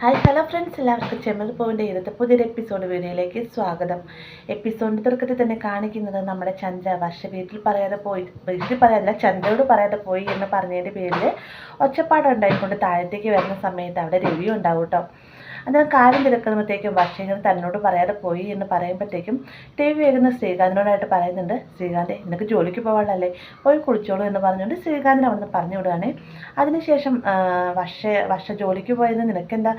Hi hello friends, എല്ലാവർക്കും ചെമ്മൽ പോവിൻ്റെ ഇന്നത്തെ പുതിയൊരു വീഡിയോയിലേക്ക് സ്വാഗതം. എപ്പിസോഡിൻ്റെ തുടക്കത്തിൽ തന്നെ കാണിക്കുന്നത് നമ്മുടെ ചന്ദ്ര വർഷ വീട്ടിൽ പറയാതെ ചന്ദ്രയോട് പറയാതെ പോയി എന്ന് പറഞ്ഞതിൻ്റെ പേരിൽ ഒച്ചപ്പാട് ഉണ്ടായിക്കൊണ്ട് താഴത്തേക്ക് വരുന്ന സമയത്ത് അവിടെ രവി ഉണ്ടാവും കേട്ടോ. അന്നേരം കാര്യം തിരക്കുമ്പോഴത്തേക്കും വർഷങ്ങൾ തന്നോട് പറയാതെ പോയി എന്ന് പറയുമ്പോഴത്തേക്കും രവി വരുന്ന ശ്രീകാന്തിനോടായിട്ട് പറയുന്നുണ്ട്, ശ്രീകാന്ത് നിനക്ക് ജോലിക്ക് പോകാനല്ലേ, പോയി കുളിച്ചോളൂ എന്ന് പറഞ്ഞുകൊണ്ട് ശ്രീകാന്തിനെ അവിടുന്ന് പറഞ്ഞു വിടുകയാണ്. അതിനുശേഷം വർഷ ജോലിക്ക് പോയത് നിനക്കെന്താ,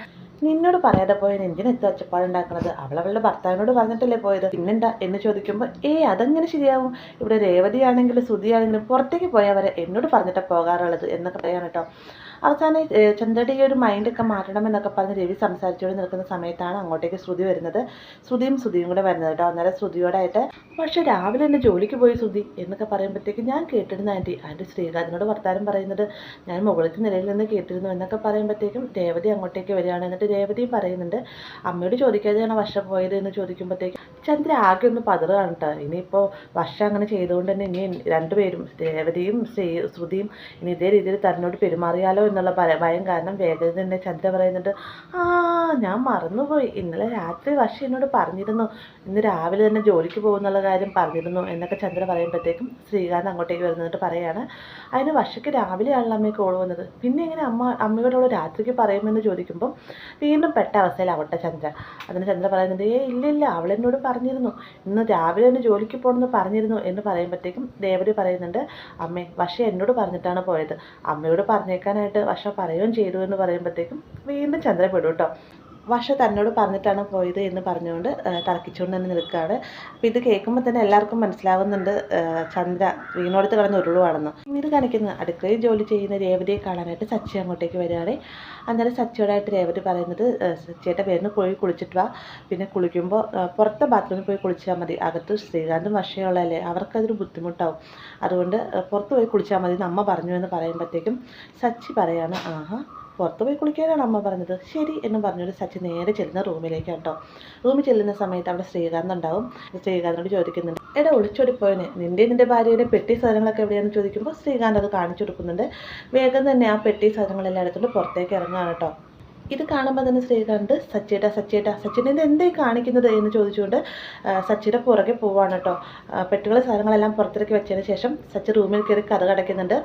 നിന്നോട് പറയാതെ പോയത് എന്തിനെത്ര ഒച്ചപ്പാടുണ്ടാക്കുന്നത്, അവളുടെ ഭർത്താവിനോട് പറഞ്ഞിട്ടല്ലേ പോയത്, പിന്നെന്താ എന്ന് ചോദിക്കുമ്പോൾ അതെങ്ങനെ ശരിയാവും, ഇവിടെ രേവതിയാണെങ്കിലും ശ്രുതിയാണെങ്കിലും പുറത്തേക്ക് പോയവരെ എന്നോട് പറഞ്ഞിട്ട് പോകാറുള്ളത് എന്നൊക്കെ പറയാൻ കേട്ടോ. അവസാനം ചന്ദ്രയുടെ ഈ ഒരു മൈൻഡൊക്കെ മാറ്റണമെന്നൊക്കെ പറഞ്ഞ് രവി സംസാരിച്ചുകൊണ്ട് നിൽക്കുന്ന സമയത്താണ് അങ്ങോട്ടേക്ക് ശ്രുതി വരുന്നത്. ശ്രുതിയും കൂടെ വരുന്നത് കേട്ടോ. അന്നേരം ശ്രുതിയോടായിട്ട് പക്ഷേ രാവിലെ തന്നെ ജോലിക്ക് പോയി ശ്രുതി എന്നൊക്കെ പറയുമ്പോഴത്തേക്ക് ഞാൻ കേട്ടിരുന്നു ആൻറ്റി ശ്രീകാന്തിനോട് വർത്താനം പറയുന്നത് ഞാൻ മുകളിലത്തെ നിലയിൽ നിന്ന് കേട്ടിരുന്നു എന്നൊക്കെ പറയുമ്പോഴത്തേക്കും രേവതി അങ്ങോട്ടേക്ക് വരികയാണ്. എന്നിട്ട് രേവതിയും പറയുന്നുണ്ട്, അമ്മയോട് ചോദിക്കാതെയാണ് വർഷ പോയത് എന്ന് ചോദിക്കുമ്പോഴത്തേക്കും ചന്ദ്ര ആകെ ഒന്ന് പതറുകയാണ് കേട്ടോ. ഇനിയിപ്പോൾ വർഷ അങ്ങനെ ചെയ്തുകൊണ്ട് തന്നെ ഇനി രണ്ടുപേരും രേവതിയും ശ്രുതിയും ഇനി ഇതേ രീതിയിൽ തന്നോട് പെരുമാറിയാലോ എന്നുള്ള ഭയം കാരണം വേഗം തന്നെ ചന്ദ്ര പറയുന്നുണ്ട്, ഞാൻ മറന്നുപോയി, ഇന്നലെ രാത്രി വർഷ എന്നോട് പറഞ്ഞിരുന്നു, ഇന്ന് രാവിലെ തന്നെ ജോലിക്ക് പോകുന്നുള്ള കാര്യം പറഞ്ഞിരുന്നു എന്നൊക്കെ ചന്ദ്ര പറയുമ്പോഴത്തേക്കും ശ്രീകാന്ത് അങ്ങോട്ടേക്ക് വരുന്നിട്ട് പറയാണ്, അതിന് വർഷയ്ക്ക് രാവിലെയാണല്ലോ അമ്മയെ കോൾ വന്നത്, പിന്നെ എങ്ങനെ അമ്മയോടുള്ള രാത്രിക്ക് പറയുമെന്ന് ചോദിക്കുമ്പോൾ വീണ്ടും പെട്ട അവസ്ഥയിലാവട്ടെ ചന്ദ്ര. അതിന് ചന്ദ്ര പറയുന്നത്, ഇല്ല അവളെന്നോട് പറഞ്ഞിരുന്നു, ഇന്ന് രാവിലെ തന്നെ ജോലിക്ക് പോകണമെന്ന് പറഞ്ഞിരുന്നു എന്ന് പറയുമ്പോഴത്തേക്കും ദേവതി പറയുന്നുണ്ട്, അമ്മേ വർഷ എന്നോട് പറഞ്ഞിട്ടാണ് പോയത്, അമ്മയോട് പറഞ്ഞേക്കാനായിട്ട് വർഷ പറയുകയും ചെയ്തു എന്ന് പറയുമ്പോഴത്തേക്കും വീണ്ടും ചന്ദ്ര പെടും കേട്ടോ. വർഷ തന്നോട് പറഞ്ഞിട്ടാണ് പോയത് എന്ന് പറഞ്ഞുകൊണ്ട് തർക്കിച്ചുകൊണ്ട് തന്നെ നിൽക്കുകയാണ്. അപ്പോൾ ഇത് കേൾക്കുമ്പോൾ തന്നെ എല്ലാവർക്കും മനസ്സിലാവുന്നുണ്ട് ചന്ദ്ര വീണോടത്ത് കിടന്ന് ഉരുളുവാണെന്ന്. ഇത് കാണിക്കുന്നത് അടുക്കളയിൽ ജോലി ചെയ്യുന്ന രേവതിയെ കാണാനായിട്ട് സച്ചി അങ്ങോട്ടേക്ക് വരികയാണ്. അന്നേരം സച്ചിയോടായിട്ട് രേവതി പറയുന്നത്, സച്ചിയുടെ പേരിന് പോയി കുളിച്ചിട്ട് വാ, പിന്നെ കുളിക്കുമ്പോൾ പുറത്തെ ബാത്റൂമിൽ പോയി കുളിച്ചാൽ മതി, അകത്ത് ശ്രീകാന്തും വർഷയുള്ളതല്ലേ, അവർക്കതൊരു ബുദ്ധിമുട്ടാവും, അതുകൊണ്ട് പുറത്ത് പോയി കുളിച്ചാൽ മതി എന്ന് അമ്മ പറഞ്ഞു എന്ന് പറയുമ്പോഴത്തേക്കും സച്ചി പറയാണ്, പുറത്ത് പോയി കുളിക്കാനാണ് അമ്മ പറഞ്ഞത്, ശരി എന്ന് പറഞ്ഞുകൊണ്ട് സച്ചി നേരെ ചെല്ലുന്ന റൂമിലേക്ക് കേട്ടോ. റൂമിൽ ചെല്ലുന്ന സമയത്ത് അവിടെ ശ്രീകാന്ത് ഉണ്ടാവും. ശ്രീകാന്തിനോട് ചോദിക്കുന്നുണ്ട്, ഒളിച്ചോടിപ്പോയനെ നിൻ്റെ ഭാര്യയുടെ പെട്ടി സാധനങ്ങളൊക്കെ എവിടെയാണെന്ന് ചോദിക്കുമ്പോൾ ശ്രീകാന്ത് അത് കാണിച്ചു കൊടുക്കുന്നുണ്ട്. വേഗം തന്നെ ആ പെട്ടി സാധനങ്ങളെല്ലാം എടുത്തുകൊണ്ട് പുറത്തേക്ക് ഇറങ്ങുകയാണ് കേട്ടോ. ഇത് കാണുമ്പോൾ തന്നെ ശ്രീകാന്ത് സച്ചിൻ്റെ ഇത് എന്തായി കാണിക്കുന്നത് എന്ന് ചോദിച്ചുകൊണ്ട് സച്ചിയുടെ പുറകെ പോവാണ് കേട്ടോ. പെട്ടികളെ സാധനങ്ങളെല്ലാം പുറത്തേക്ക് വെച്ചതിന് ശേഷം സച്ചി റൂമിൽ കയറി കഥ കടയ്ക്കുന്നുണ്ട്.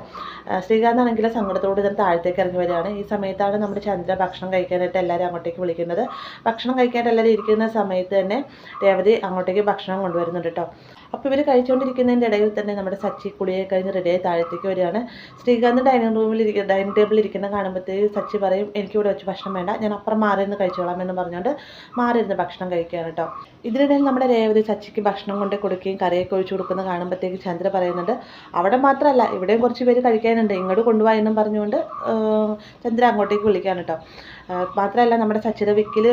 ശ്രീകാന്ത് ആണെങ്കിൽ സങ്കടത്തോട് തന്നെ താഴത്തേക്ക് ഇറങ്ങി വരികയാണ്. ഈ സമയത്താണ് നമ്മുടെ ചന്ദ്ര ഭക്ഷണം കഴിക്കാനായിട്ട് എല്ലാവരും അങ്ങോട്ടേക്ക് വിളിക്കുന്നത്. ഭക്ഷണം കഴിക്കാനായിട്ട് എല്ലാവരും ഇരിക്കുന്ന സമയത്ത് തന്നെ രേവതി അങ്ങോട്ടേക്ക് ഭക്ഷണം കൊണ്ടുവരുന്നുണ്ട് കേട്ടോ. അപ്പോൾ ഇവർ കഴിച്ചുകൊണ്ടിരിക്കുന്നതിൻ്റെ ഇടയിൽ തന്നെ നമ്മുടെ സച്ചി കുളിയെ കഴിഞ്ഞ് റെഡിയായി താഴത്തേക്ക് വരികയാണ്. ശ്രീകാന്ത് ഡൈനിങ് ടേബിളിൽ ഇരിക്കുന്ന കാണുമ്പോഴത്തേക്ക് സച്ചി പറയും, എനിക്കിവിടെ വെച്ച് ഭക്ഷണം വേണ്ട, ഞാൻ അപ്പുറം മാറിയിരുന്ന് കഴിച്ചോളാം എന്ന് പറഞ്ഞുകൊണ്ട് മാറിയിരുന്ന് ഭക്ഷണം കഴിക്കുകയാണ് കേട്ടോ. ഇതിനിടയിൽ നമ്മുടെ രേവതി സച്ചിക്ക് ഭക്ഷണം കൊണ്ട് കൊടുക്കുകയും കറിയൊക്കെ ഒഴിച്ചു കൊടുക്കുന്ന കാണുമ്പോഴത്തേക്ക് ചന്ദ്ര പറയുന്നുണ്ട്, അവിടെ മാത്രമല്ല ഇവിടെയും കുറച്ച് പേര് കഴിക്കാനുണ്ട്, ഇങ്ങോട്ട് കൊണ്ടുപോകാം എന്നും പറഞ്ഞുകൊണ്ട് ചന്ദ്ര അങ്ങോട്ടേക്ക് വിളിക്കുകയാണ് കേട്ടോ. മാത്രമല്ല നമ്മുടെ സച്ചിയുടെ വിക്കിൽ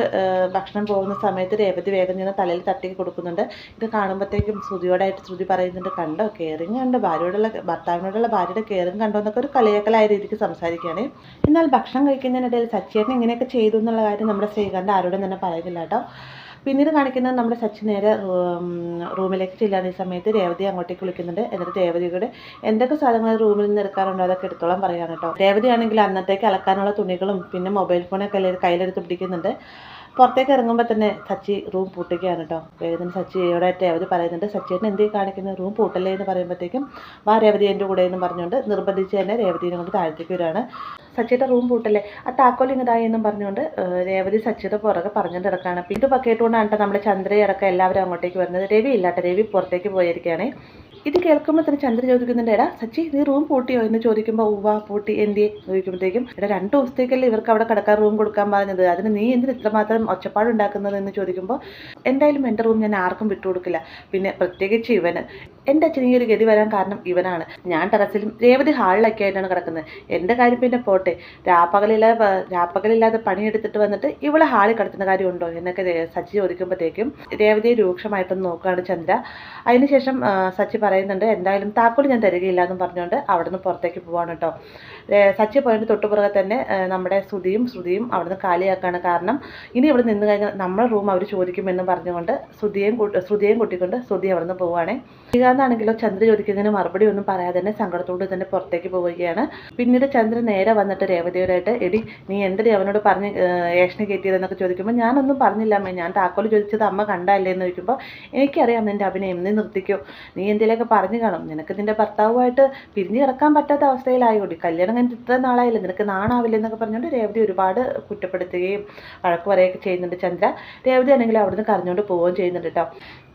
ഭക്ഷണം പോകുന്ന സമയത്ത് രേവതി വേഗം നിന്ന് തലയിൽ തട്ടി കൊടുക്കുന്നുണ്ട്. ഇത് കാണുമ്പോഴത്തേക്കും ശ്രുതിയോടായിട്ട് ശ്രുതി പറയുന്നുണ്ട്, കണ്ടോ കെയറിങ് കണ്ടോ, ഭർത്താവിനോടുള്ള ഭാര്യയുടെ കെയറിങ് കണ്ടോ എന്നൊക്കെ ഒരു കളിയാക്കലായ രീതിക്ക് സംസാരിക്കുകയാണ്. എന്നാൽ ഭക്ഷണം കഴിക്കുന്നതിനിടയിൽ സച്ചിയേട്ടൻ ഇങ്ങനെയൊക്കെ ചെയ്തു എന്നുള്ള കാര്യം നമ്മുടെ ശ്രീകാന്ത് ആരോടും തന്നെ പറയുന്നില്ല കേട്ടോ. പിന്നീട് കാണിക്കുന്നത് നമ്മുടെ സച്ചി നേരെ റൂമിലേക്ക് ചെല്ലാൻ ഈ സമയത്ത് രേവതി അങ്ങോട്ടേക്ക് വിളിക്കുന്നുണ്ട്. എന്നിട്ട് രേവതിയുടെ എന്തൊക്കെ സാധനങ്ങൾ റൂമിൽ നിന്ന് എടുക്കാറുണ്ടോ അതൊക്കെ എടുത്തോളം പറയാൻ കേട്ടോ. രേവതിയാണെങ്കിൽ അന്നത്തേക്ക് അലക്കാനുള്ള തുണികളും പിന്നെ മൊബൈൽ ഫോണൊക്കെ കയ്യിലെടുത്ത് പിടിക്കുന്നുണ്ട്. പുറത്തേക്ക് ഇറങ്ങുമ്പോൾ തന്നെ സച്ചി റൂം പൂട്ടുകയാണ് കേട്ടോ. വേഗം സച്ചിയോടായിട്ട് രേവതി പറയുന്നുണ്ട്, സച്ചിയേട്ടൻ എന്തേ കാണിക്കുന്നത്, റൂം പൂട്ടല്ലേ എന്ന് പറയുമ്പോഴത്തേക്കും വാ രേവതി എൻ്റെ കൂടെ എന്ന് പറഞ്ഞുകൊണ്ട് നിർബന്ധിച്ച് തന്നെ രേവതിനെ കൊണ്ട് താഴത്തേക്ക് വരികയാണ്. സച്ചിയുടെ റൂം പൂട്ടല്ലേ, ആ താക്കോൽ ഇങ്ങതായി എന്നും പറഞ്ഞുകൊണ്ട് രേവതി സച്ചിയുടെ പുറകെ പറഞ്ഞുകൊണ്ട് കിടക്കുകയാണ്. ഇത് കേട്ടുകൊണ്ടാണ് കേട്ടോ നമ്മുടെ ചന്ദ്രയടക്കം എല്ലാവരും അങ്ങോട്ടേക്ക് വരുന്നത്. രവി ഇല്ലാട്ടെ, രവി പുറത്തേക്ക് പോയിരിക്കുകയാണ്. ഇത് കേൾക്കുമ്പോൾ തന്നെ ചന്ദ്ര ചോദിക്കുന്നുണ്ട്, എടാ സച്ചി നീ റൂം പൂട്ടിയോ എന്ന് ചോദിക്കുമ്പോൾ ഉവ്വ പൂട്ടി, എന്തിയെ ചോദിക്കുമ്പോഴത്തേക്കും 2 ദിവസത്തേക്കല്ലേ ഇവർക്ക് അവിടെ കിടക്കാൻ റൂം കൊടുക്കാൻ പറഞ്ഞത്, അതിന് നീ എന്തിന് ഇത്രമാത്രം ഒച്ചപ്പാടുണ്ടാക്കുന്നത് എന്ന് ചോദിക്കുമ്പോൾ എന്തായാലും എൻ്റെ റൂം ഞാൻ ആർക്കും വിട്ടുകൊടുക്കില്ല, പിന്നെ പ്രത്യേകിച്ച് ഇവന്, എൻ്റെ അച്ഛൻ ഈ ഒരു ഗതി വരാൻ കാരണം ഇവനാണ്, ഞാൻ ടെറസിലും രേവതി ഹാളിലൊക്കെ ആയിട്ടാണ് കിടക്കുന്നത്, എൻ്റെ കാര്യം പിന്നെ പോട്ടെ, രാപ്പകലില്ലാതെ പണിയെടുത്തിട്ട് വന്നിട്ട് ഇവളെ ഹാളിൽ കിടത്തുന്ന കാര്യമുണ്ടോ എന്നൊക്കെ സച്ചി ചോദിക്കുമ്പോഴത്തേക്കും രേവതിയെ രൂക്ഷമായിട്ടൊന്ന് നോക്കുകയാണ് ചന്ദ്ര. അതിനുശേഷം സച്ചി പറയുന്നുണ്ട്, എന്തായാലും താക്കോൽ ഞാൻ തരികയില്ല എന്നും പറഞ്ഞുകൊണ്ട് അവിടെ നിന്ന് പുറത്തേക്ക് പോവാണ് കേട്ടോ. സച്ചി പോയതിൻ്റെ തൊട്ടുപുറകെ തന്നെ നമ്മുടെ ശ്രുതിയും അവിടുന്ന് കാലിയാക്കാണ്. കാരണം ഇനി ഇവിടെ നിന്ന് കഴിഞ്ഞാൽ നമ്മുടെ റൂം അവർ ചോദിക്കുമെന്ന് പറഞ്ഞുകൊണ്ട് ശ്രുതിയെയും കൂട്ടിക്കൊണ്ട് ശ്രുതി അവിടെ നിന്ന് പോവുകയാണ്. ശ്രീകാന്താണെങ്കിലോ ചന്ദ്ര ചോദിക്കുന്നതിന് മറുപടി ഒന്നും പറയാതെ തന്നെ സങ്കടത്തോട് തന്നെ പുറത്തേക്ക് പോവുകയാണ്. പിന്നീട് ചന്ദ്രൻ നേരെ വന്നിട്ട് രേവതിയോടായിട്ട്, എടി നീ എന്തിനാ അവനോട് പറഞ്ഞ് ഏഷനെ കയറ്റിയതെന്നൊക്കെ ചോദിക്കുമ്പോൾ ഞാനൊന്നും പറഞ്ഞില്ല അമ്മേ, ഞാൻ താക്കോൽ ചോദിച്ചത് അമ്മ കണ്ടല്ലേ എന്ന് ചോദിക്കുമ്പോൾ എനിക്കറിയാം നിൻ്റെ അഭിനയം, നീ നിർത്തിക്കോ, നീ എന്തെങ്കിലുമൊക്കെ പറഞ്ഞു കാണും, നിനക്ക് നിൻ്റെ ഭർത്താവുമായിട്ട് പിരിഞ്ഞു കിടക്കാൻ പറ്റാത്ത അവസ്ഥയിലായോടി, കല്യാണം കഴിഞ്ഞിട്ട് ഇത്ര നാളായില്ല, നിനക്ക് നാണാവില്ല എന്നൊക്കെ പറഞ്ഞുകൊണ്ട് രേവതി ഒരുപാട് കുറ്റപ്പെടുത്തുകയും വഴക്ക് പറയുകയൊക്കെ ചെയ്യുന്നുണ്ട് ചന്ദ്ര. രേവതി ആണെങ്കിൽ അവിടുന്ന് കരഞ്ഞുകൊണ്ട് പോവുകയും ചെയ്യുന്നുണ്ട് കേട്ടോ.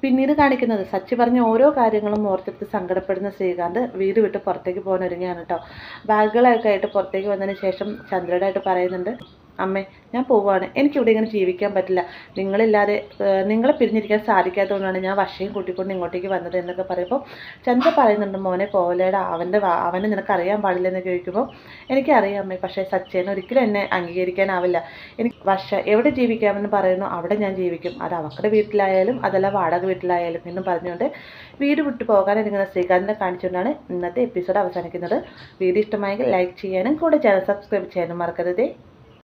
പിന്നീട് കാണിക്കുന്നത് സച്ചി പറഞ്ഞ ഓരോ കാര്യങ്ങളും ഓർത്തെടുത്ത് സങ്കടപ്പെടുന്ന ശ്രീകാന്ത് വീട് വിട്ട് പുറത്തേക്ക് പോകാൻ ഒരുങ്ങിയാണ് കേട്ടോ. ബാഗുകളൊക്കെ ആയിട്ട് പുറത്തേക്ക് വന്നതിന് ശേഷം ചന്ദ്രയുടെ ആയിട്ട് പറയുന്നുണ്ട്, അമ്മേ ഞാൻ പോവുകയാണ്, എനിക്കിവിടെ ഇങ്ങനെ ജീവിക്കാൻ പറ്റില്ല, നിങ്ങളില്ലാതെ നിങ്ങളെ പിരിഞ്ഞിരിക്കാൻ സാധിക്കാത്തതുകൊണ്ടാണ് ഞാൻ വർഷയും കൂട്ടിക്കൊണ്ട് ഇങ്ങോട്ടേക്ക് വന്നത് എന്നൊക്കെ പറയുമ്പോൾ ചന്ദ്ര പറയുന്നുണ്ട്, മോനെ പോവലേടാ, അവനെ നിനക്കറിയാൻ പാടില്ലെന്ന് ചോദിക്കുമ്പോൾ എനിക്കറിയാം അമ്മേ, പക്ഷേ സച്ചേനെ ഒരിക്കലും എന്നെ അംഗീകരിക്കാനാവില്ല, എനിക്ക് വർഷ എവിടെ ജീവിക്കാമെന്ന് പറയുന്നു അവിടെ ഞാൻ ജീവിക്കും, അത് അവരുടെ വീട്ടിലായാലും അതല്ല വാടക വീട്ടിലായാലും എന്നും പറഞ്ഞുകൊണ്ട് വീട് വിട്ടു പോകാനിരിക്കുന്ന ശ്രീകാന്തിനെ കാണിച്ചുകൊണ്ടാണ് ഇന്നത്തെ എപ്പിസോഡ് അവസാനിക്കുന്നത്. വീഡിയോ ഇഷ്ടമായെങ്കിൽ ലൈക്ക് ചെയ്യാനും കൂടെ ചാനൽ സബ്സ്ക്രൈബ് ചെയ്യാനും മറക്കരുതേ.